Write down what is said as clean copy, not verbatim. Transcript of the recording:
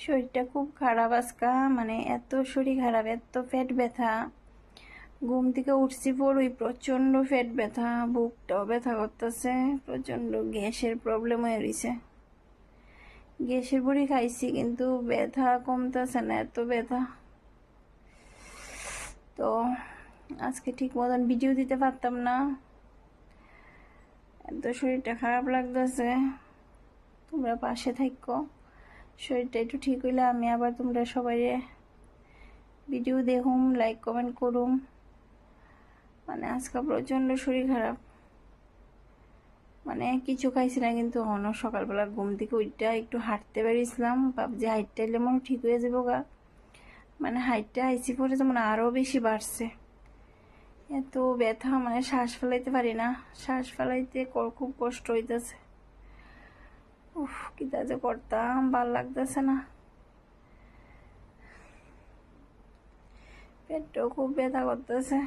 শরীরটা খুব খারাপ আজকা, মানে এত শরীর খারাপ, এত পেট ব্যথা। ঘুম থেকে উঠছি পড়ই প্রচণ্ড পেট ব্যথা, বুকটাও ব্যথা করতেছে, প্রচণ্ড গ্যাসের প্রবলেম হয়ে রয়েছে। গ্যাসের বড়ি খাইছি কিন্তু ব্যথা কমতেছে না, এত ব্যথা। তো আজকে ঠিক মতন ভিডিও দিতে পারতাম না, এত শরীরটা খারাপ লাগতেছে। তোমরা পাশে থাকো, শরীরটা একটু ঠিক হইলে আমি আবার তোমরা সবাই ভিডিও দেখুম, লাইক কমেন্ট করুম। মানে আজকে প্রচণ্ড শরীর খারাপ, মানে কিছু খাইছি না কিন্তু অন্য সকালবেলা ঘুম থেকে ওইটা একটু হাঁটতে বেরিয়েছিলাম, ভাবছি হাইটটা এলে মনে ঠিক হয়ে যাবো গা। মানে হাইটটা আইসি পরে যেমন আরও বেশি বাড়ছে, এত ব্যথা, মানে শ্বাস ফেলাইতে পারি না, শ্বাস ফেলাইতে খুব কষ্ট হইতেছে। উফ, কিতা যে করতাম, ভাল লাগতেছে না, পেটটাও খুব ব্যথা করতেছে।